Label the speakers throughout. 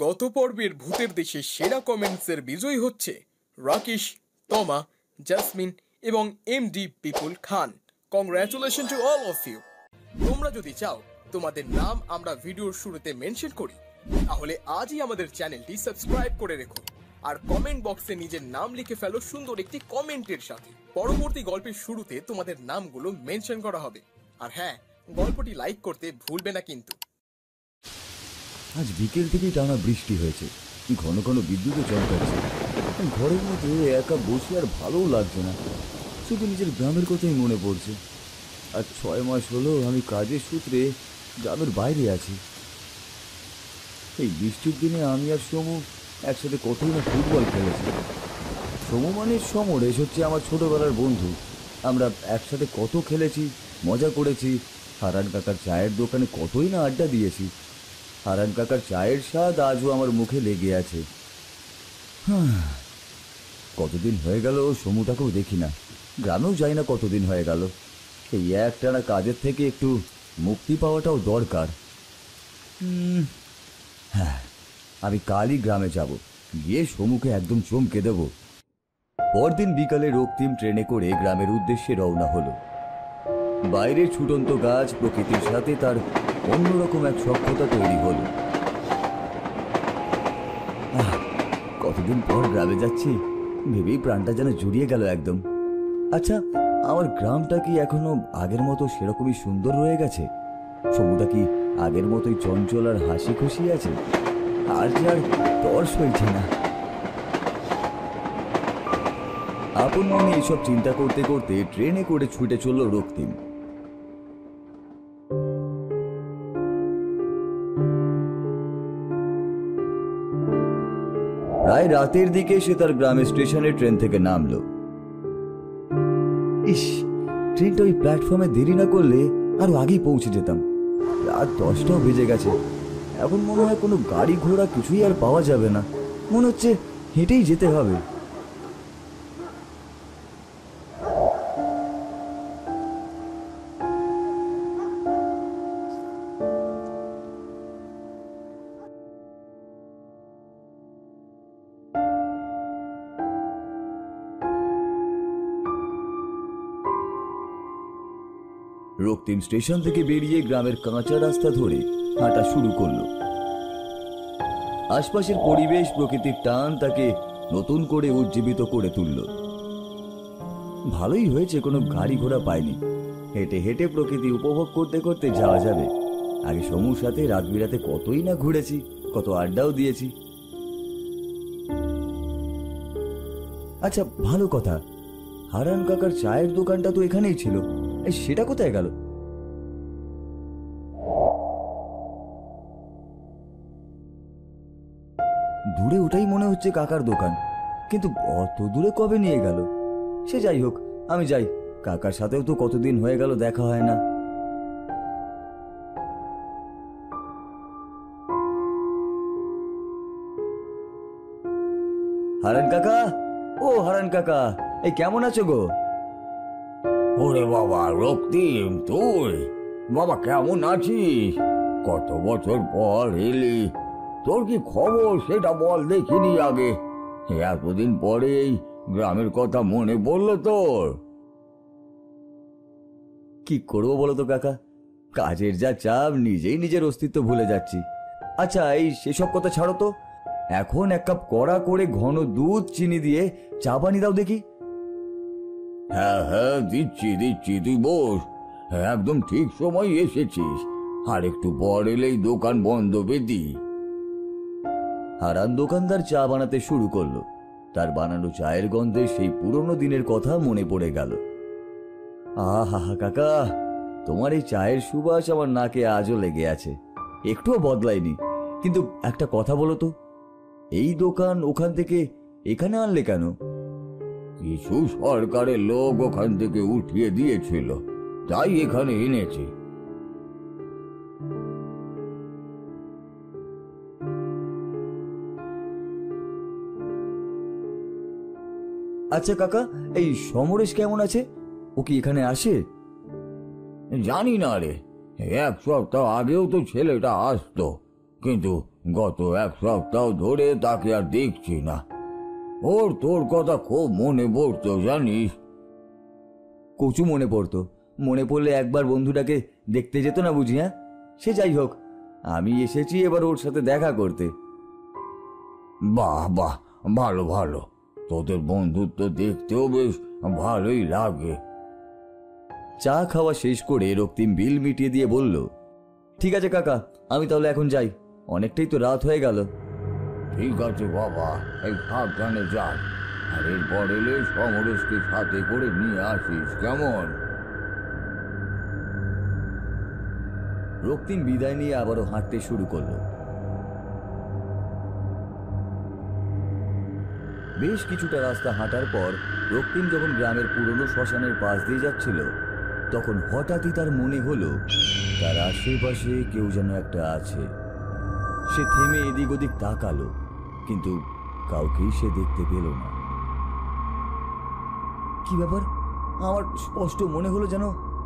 Speaker 1: গত পর্বের ভূতের দেশে সেরা কমেন্টসের বিজয়ী হচ্ছে রাকেশ, তমা, জাসমিন এবং MD Bipul Khan. Congratulation to all of you. তোমরা যদি চাও তোমাদের নাম আমরা ভিডিওর শুরুতে মেনশন করি, তাহলে আজই আমাদের চ্যানেলটি সাবস্ক্রাইব করে রেখো আর কমেন্ট বক্সে নিজের নাম লিখে ফেলো সুন্দর একটি কমেন্টের সাথে। পরবর্তী গল্পের শুরুতে তোমাদের নামগুলো মেনশন করা হবে। আর হ্যাঁ, গল্পটি লাইক করতে ভুলবে না কিন্তু।
Speaker 2: আজ বিকেল থেকেই টানা বৃষ্টি হয়েছে, ঘন ঘন বিদ্যুৎও চমকাচ্ছে। ঘরের মধ্যে একা বসে আর ভালোও লাগছে না, শুধু নিজের গ্রামের কথাই মনে পড়ছে। আর 6 মাস হলো আমি কাজের সূত্রে গ্রামের বাইরে আছি। এই বৃষ্টির দিনে আমি আর সমু একসাথে কতই না ফুটবল খেলেছি। সমু মানে সমরেশ হচ্ছে আমার ছোটবেলার বন্ধু। আমরা একসাথে কত খেলেছি, মজা করেছি। হারান কাকার চায়ের দোকানে কতই না আড্ডা দিয়েছি। হারান কাকার চায়ের স্বাদ আজও আমার মুখে লেগে আছে। কতদিন হয়ে গেল সমুটাকেও দেখি না, গ্রামেও যাই না কতদিন হয়ে গেল। এই একটানা কাজের থেকে একটু মুক্তি পাওয়াটাও দরকার। হ্যাঁ, আমি কালই গ্রামে যাব, গিয়ে সমুকে একদম চমকে দেব। পরদিন বিকালে রক্তিম ট্রেনে করে গ্রামের উদ্দেশ্যে রওনা হলো। বাইরের ছুটন্ত গাছ প্রকৃতির সাথে তার অন্যরকম এক সখ্যতা তৈরি হলো। কতদিন পর গ্রামে যাচ্ছি ভেবেই প্রাণটা যেন জুড়িয়ে গেল একদম। আচ্ছা, আমার গ্রামটা কি এখনো আগের মতো সেরকমই সুন্দর রয়ে গেছে? সমুদা কি আগের মতোই চঞ্চল আর হাসি খুশি আছে? আর যে আর তর্স হয়েছে না। আপন মনে এইসব চিন্তা করতে করতে ট্রেনে করে ছুটে চলল রক্তিম। প্রায় রাতের দিকে সে তার গ্রামের স্টেশনে ট্রেন থেকে নামলো। ইস, ট্রেনটা ওই প্ল্যাটফর্মে দেরি না করলে আরো আগেই পৌঁছে যেতাম। রাত 10টাও বেজে গেছে। এখন মনে হয় কোনো গাড়ি ঘোড়া কিছুই আর পাওয়া যাবে না, মনে হচ্ছে হেঁটেই যেতে হবে। রক্তিম স্টেশন থেকে বেরিয়ে গ্রামের কাঁচা রাস্তা ধরে হাঁটা শুরু করলো। আশপাশের পরিবেশ, প্রকৃতির টান তাকে নতুন করে উজ্জীবিত করে তুলল। ভালোই হয়েছে কোনো গাড়ি ঘোড়া পায়নি, হেঁটে হেঁটে প্রকৃতি উপভোগ করতে করতে যাওয়া যাবে। আগে সমুর সাথে রাত বিরাতে কতই না ঘুরেছি, কত আড্ডাও দিয়েছি। আচ্ছা, ভালো কথা, হারান কাকার চায়ের দোকানটা তো এখানেই ছিল, সেটা কোথায় গেল? দূরে ওটাই মনে হচ্ছে কাকার দোকান, কিন্তু অত দূরে কবে নিয়ে গেল? সে যাই হোক, আমি যাই। কাকার সাথেও তো কতদিন হয়ে গেল দেখা হয় না। হারান কাকা, ও হারান কাকা, এই কেমন আছো গো?
Speaker 3: ওরে বাবা রক্তিম, তুই বাবা কেমন আছিস? কত বছর পর এলি, তোর কি খবর সেটা বল দেখিনি আগে। এতদিন পরে এই গ্রামের কথা মনে পড়লো তোর?
Speaker 2: কি করবো বলো তো কাকা, কাজের যা চাপ, নিজেই নিজের অস্তিত্ব ভুলে যাচ্ছি। আচ্ছা, এই সেসব কথা ছাড়ো তো, এখন এক কাপ কড়া করে ঘন দুধ চিনি দিয়ে চা বানিয়ে দাও দেখি।
Speaker 3: হ্যাঁ হ্যাঁ, দিচ্ছি দিচ্ছি, তুই বস। একদম ঠিক সময় এসেছিস, আর একটু পর এলেই দোকান বন্ধ পেতি।
Speaker 2: হারান দোকানদার চা বানাতে শুরু করলো। তার বানানো চায়ের গন্ধে সেই পুরনো দিনের কথা মনে পড়ে গেল। আহা কাকা, তোমার এই চায়ের সুবাস আমার নাকে আজও লেগে আছে, একটুও বদলায়নি। কিন্তু একটা কথা বলো তো, এই দোকান ওখান থেকে এখানে আনলে কেন?
Speaker 3: কিছু সরকারের লোক ওখান থেকে উঠিয়ে দিয়েছিল, তাই এখানে এনেছি।
Speaker 2: আচ্ছা কাকা, এই সমরেশ কেমন আছে? ও কি এখানে আসে?
Speaker 3: জানি না রে, 1 সপ্তাহ আগেও তো ছেলেটা আসতো, কিন্তু গত এক সপ্তাহ ধরে তাকে আর দেখছি না। ওর তোর কথা খুব মনে পড়তো জানিস।
Speaker 2: কচু মনে পড়তো, মনে পড়লে একবার বন্ধুটাকে দেখতে যেত না বুঝি? হ্যাঁ, সে যাই হোক, আমি এসেছি এবার ওর সাথে দেখা করতে।
Speaker 3: বাহ বাহ, ভালো ভালো, তোদের বন্ধুত্ব দেখতেও বেশ ভালোই লাগে।
Speaker 2: চা খাওয়া শেষ করে রক্তিম বিল মিটিয়ে দিয়ে বলল, ঠিক আছে কাকা, আমি তাহলে এখন যাই, অনেকটাই তো রাত হয়ে গেল।
Speaker 3: ঠিক আছে বাবা, এই সাবধানে যান, আর এরপর এলে সমরেশকে সাথে করে নিয়ে আসিস, কেমন?
Speaker 2: রক্তিম বিদায় নিয়ে আবারও হাঁটতে শুরু করলো। বেশ কিছুটা রাস্তা হাঁটার পর রক্তিম যখন গ্রামের পুরনো শ্মশানের পাশ দিয়ে যাচ্ছিল, তখন হঠাৎই তার মনে হলো তার আশেপাশে কেউ যেন একটা আছে। সে থেমে এদিক ওদিক তাকালো, কিন্তু কাউকেই সে দেখতে পেল না। কি ব্যাপার, আমার স্পষ্ট মনে হলো যেন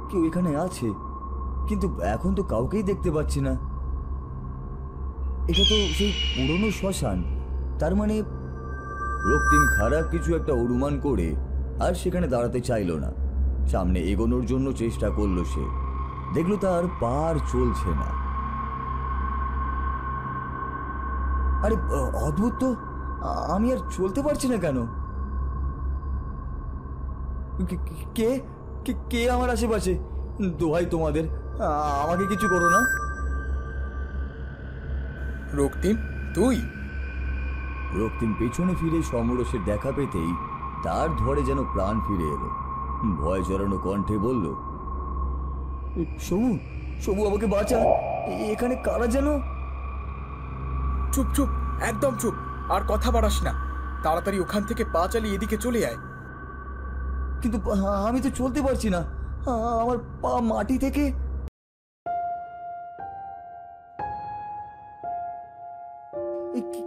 Speaker 2: কেউ এখানে আছে, কিন্তু এখন তো কাউকেই দেখতে পাচ্ছি না। এটা তো সেই পুরনো শ্মশান, তার মানে রক্তিম খারাপ কিছু একটা অনুমান করে আর সেখানে দাঁড়াতে চাইল না। সামনে এগোনোর জন্য চেষ্টা করলো সে, দেখলো তার পা আর চলছে না। আরে অদ্ভুত তো, আমি আর চলতে পারছি না কেন? কে কে কে আমার আশেপাশে? দোহাই তোমাদের, আমাকে কিছু করো না।
Speaker 1: রক্তিম, তুই?
Speaker 2: রক্তিম পেছনে ফিরে সমরসের দেখা পেতেই তার ধরে যেন প্রাণ ফিরে এলো। ভয় জড়ানো কণ্ঠে বলল, সমু, সমু, আমাকে বাঁচা, এখানে কারা যেন।
Speaker 1: চুপ চুপ, একদম চুপ, আর কথা বাড়াস না, তাড়াতাড়ি ওখান থেকে পা চালিয়ে এদিকে চলে আয়।
Speaker 2: কিন্তু আমি তো চলতে পারছি না, আমার পা মাটি থেকে।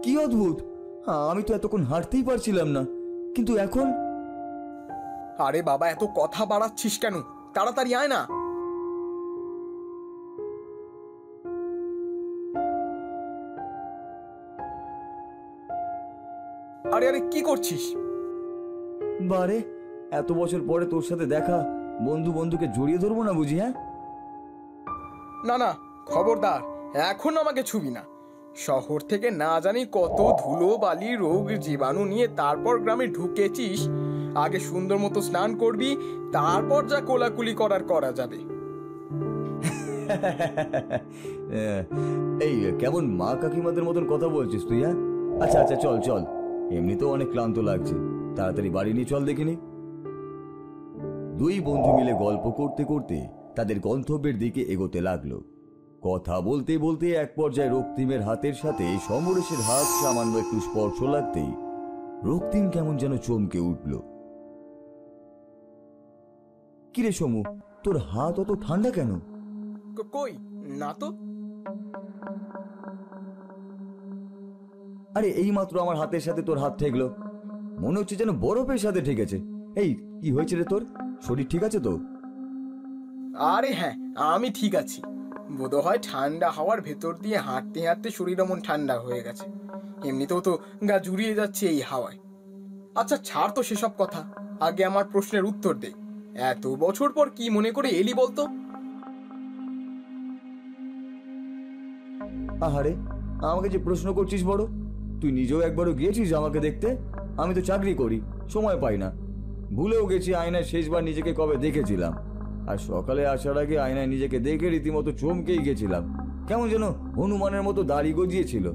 Speaker 2: কি অদ্ভুত, আমি তো এতক্ষণ হাঁটতেই পারছিলাম না, কিন্তু এখন।
Speaker 1: আরে বাবা, এত কথা বাড়াচ্ছিস কেন? তাড়াতাড়ি আয় না। আরে আরে, কি করছিস?
Speaker 2: বারে, এত বছর পরে তোর সাথে দেখা, বন্ধু বন্ধুকে জড়িয়ে ধরবো না বুঝি? হ্যাঁ,
Speaker 1: না না, খবরদার, এখন আমাকে ছুবি না। শহর থেকে না জানি কত ধুলো বালি রোগ জীবাণু নিয়ে তারপর গ্রামে ঢুকেছিস। আগে সুন্দর মতো স্নান করবি, তারপর যা কোলাকুলি করার করা যাবে।
Speaker 2: এই কেমন মা কাকিমাদের মতন কথা বলছিস তুই? হ্যাঁ, আচ্ছা আচ্ছা, চল চল, এমনিতেও অনেক ক্লান্ত লাগছে, তাড়াতাড়ি বাড়ি নিয়ে চল দেখিনি। দুই বন্ধু মিলে গল্প করতে করতে তাদের গন্তব্যের দিকে এগোতে লাগলো। কথা বলতে বলতে এক পর্যায়ে রক্তিমের হাতের সাথে সমরেশের হাত সামান্য একটু স্পর্শ লাগতেই রক্তিম কেমন যেন চমকে উঠল। কিরে সমু, তোর হাত অত ঠান্ডা কেন?
Speaker 1: কই না তো।
Speaker 2: আরে এইমাত্র আমার হাতের সাথে তোর হাত ঠেকলো, মনে হচ্ছে যেন বরফের সাথে ঠেকেছে। এই, কি হয়েছে রে তোর? শরীর ঠিক আছে তো?
Speaker 1: আরে হ্যাঁ, আমি ঠিক আছি। বোধহয় ঠান্ডা হাওয়ার ভেতর দিয়ে হাঁটতে হাঁটতে শরীর এমন ঠান্ডা হয়ে গেছে। এমনিতেও তো গা জুড়িয়ে যাচ্ছে এই হাওয়ায়। আচ্ছা ছাড় তো সেসব কথা, আগে আমার প্রশ্নের উত্তর দে। এত বছর পর কি মনে করে এলি বলতো?
Speaker 2: আহারে, আমাকে যে প্রশ্ন করছিস বড়, তুই নিজেও একবারও গিয়েছিস আমাকে দেখতে? আমি তো চাকরি করি, সময় পাই না। ভুলেও গেছি আয়নায় শেষবার নিজেকে কবে দেখেছিলাম, আর সকালে আসার আগে আয়নায় নিজেকে দেখে রীতিমতো চমকেই গেছিলাম। কেমন যেন হনুমানের মতো দাড়ি গজিয়েছিল।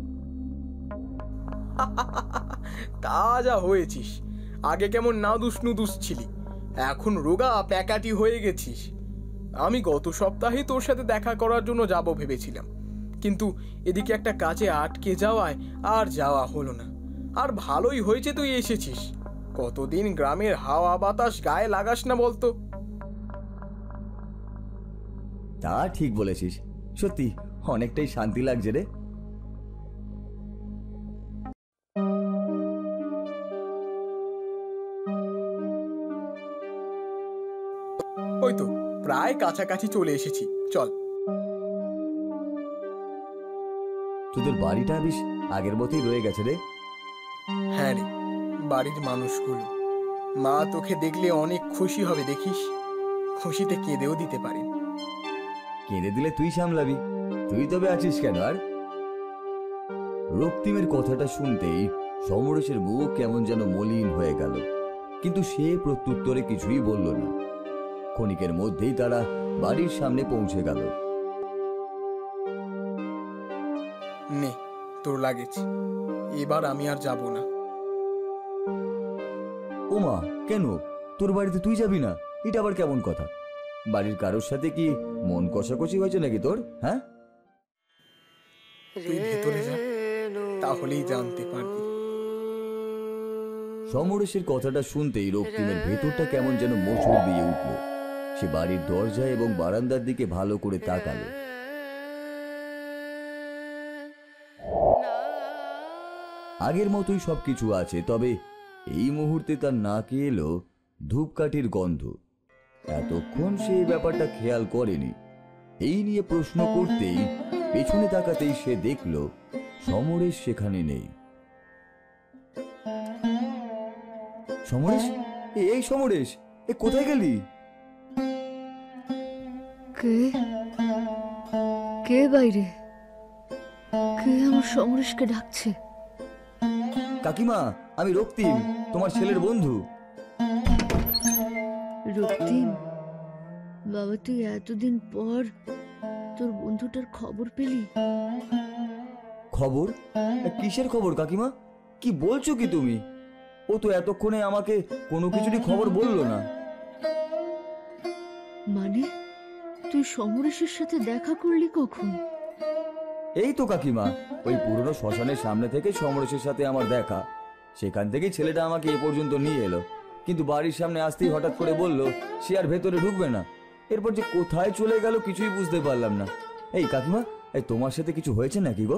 Speaker 1: তা যা হয়েছিস, আগে কেমন নাদুস নুদুস ছিলি, এখন রোগা প্যাকাটি হয়ে গেছিস। আমি গত সপ্তাহে তোর সাথে দেখা করার জন্য যাব ভেবেছিলাম, কিন্তু এদিকে একটা কাজে আটকে যাওয়ায় আর যাওয়া হলো না। আর ভালোই হয়েছে তুই এসেছিস, কতদিন গ্রামের হাওয়া বাতাস গায়ে লাগাস না বলতো।
Speaker 2: তা ঠিক বলেছিস, সত্যি অনেকটাই শান্তি লাগছে রে।
Speaker 1: ওই তো প্রায় কাছাকাছি চলে এসেছি, চল।
Speaker 2: তোদের বাড়িটা বেশ আগের মতোই রয়ে গেছে রে।
Speaker 1: হ্যাঁ রে, বাড়ির মানুষগুলো, মা তোকে দেখলে অনেক খুশি হবে দেখিস, খুশিতে কেঁদেও দিতে পারেন।
Speaker 2: কেঁদে দিলে তুই সামলাবি, তুই তবে আছিস কেন আর? রক্তিমের কথাটা শুনতেই সমরেশের মুখ কেমন যেন মলিন হয়ে গেল, কিন্তু সে প্রত্যুত্তরে কিছুই বলল না। ক্ষণিকের মধ্যেই তারা বাড়ির সামনে পৌঁছে গেল।
Speaker 1: নে তোর লাগেজ, এবার আমি আর যাব না।
Speaker 2: ওমা, কেন? তোর বাড়িতে তুই যাবি না? এটা আবার কেমন কথা? বাড়ির কারোর সাথে কি মন কষাকষি হয়েছে নাকি তোর? হ্যাঁ,
Speaker 1: তুই ভেতরে যা, তাহলেই জানতে পারবি।
Speaker 2: সমরেশের কথাটা শুনতেই রক্তিমের ভেতরটা কেমন যেন মোচড় দিয়ে উঠল। সে বাড়ির দরজা এবং বারান্দার দিকে ভালো করে তাকালো। আগের মতোই সবকিছু আছে, তবে এই মুহূর্তে তার নাকে এলো ধূপকাঠির গন্ধ। এতক্ষণ সে এই ব্যাপারটা খেয়াল করেনি। এই নিয়ে প্রশ্ন করতেই পেছনে তাকাতেই সে দেখল সমরেশ সেখানে নেই। সমরেশ, এই সমরেশ, এ কোথায় গেলি?
Speaker 4: কে কে বাইরে? কে আমার সমরেশকে ডাকছে?
Speaker 2: কাকিমা, আমি রক্তিম, তোমার ছেলের বন্ধু।
Speaker 4: রক্তিম, বাবা তুই এতদিন পর তোর বন্ধুটার খবর পেলি?
Speaker 2: খবর? কিসের খবর কাকিমা? কি বলছো কি তুমি? ও তো এতক্ষণে আমাকে কোনো কিছুরই খবর বললো না।
Speaker 4: মানে তুই সমরেশের সাথে দেখা করলি কখন?
Speaker 2: এই তো কাকিমা, ওই পুরনো শ্মশানের সামনে থেকে সমরেশের সাথে আমার দেখা। সেখান থেকেই ছেলেটা আমাকে এ পর্যন্ত নিয়ে এলো, কিন্তু বাড়ির সামনে আসতেই হঠাৎ করে বলল সে আর ভেতরে ঢুকবে না। এরপর যে কোথায় চলে গেল কিছুই বুঝতে পারলাম না। এই কাকিমা, এই তোমার সাথে কিছু হয়েছে নাকি গো?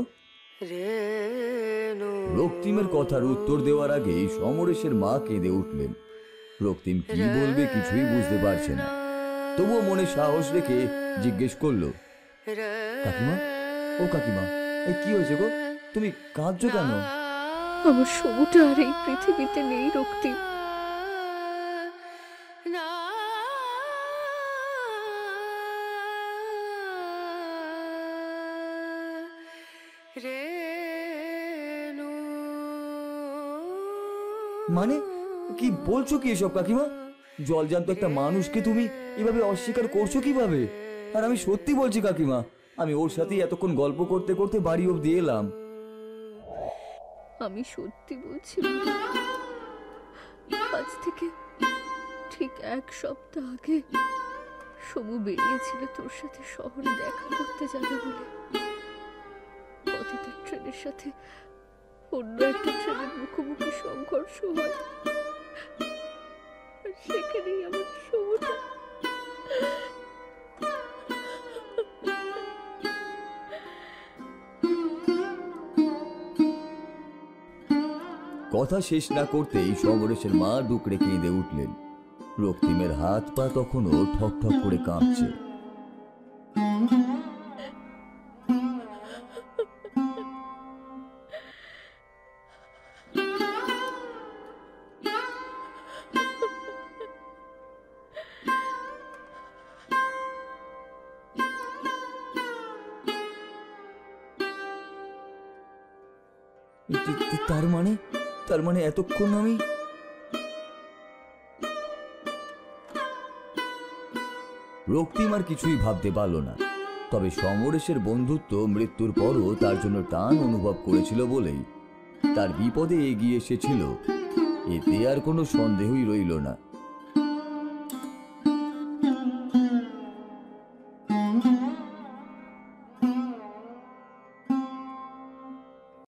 Speaker 2: রক্তিমের কথার উত্তর দেওয়ার আগেই সমরেশের মা কেঁদে উঠলেন। রক্তিম কি বলবে কিছুই বুঝতে পারছে না, তবুও মনে সাহস রেখে জিজ্ঞেস করলো, কাকিমা, ও কাকিমা, এই কি হয়েছে গো? তুমি কাঁদছো কেন?
Speaker 4: আমার সমুটা আর এই পৃথিবীতে নেই রক্তিম।
Speaker 2: মানে কি বলছো কি এসব কাকিমা? জলজান্ত একটা মানুষকে তুমি এভাবে অস্বীকার করছো কিভাবে? আর আমি সত্যি বলছি কাকিমা, আমি ওর সাথে এতক্ষণ গল্প করতে করতে বাড়ি অবধি এলাম।
Speaker 4: আমি সত্যি বলছি, আজ থেকে ঠিক 1 সপ্তাহ আগে সমু বেরিয়েছিল তোর সাথে শহরে দেখা করতে যাবে বলে। পথে তার ট্রেনের সাথে অন্য একটা ট্রেনের মুখোমুখি সংঘর্ষ হয়, আর সেখানেই আমার সমুটা।
Speaker 2: কথা শেষ না করতেই সমরেশের মা ডুকরে কেঁদে উঠলেন। রক্তিমের হাত পা তখনও ঠক ঠক করে কাঁপছে। তার মানে এতক্ষণ আমি রক্তিম আর কিছুই ভাবতে পারল না। তবে সমরেশের বন্ধুত্ব মৃত্যুর পরও তার জন্য টান অনুভব করেছিল বলেই তার বিপদে এগিয়ে এসেছিল, এতে আর কোনো সন্দেহই রইল না।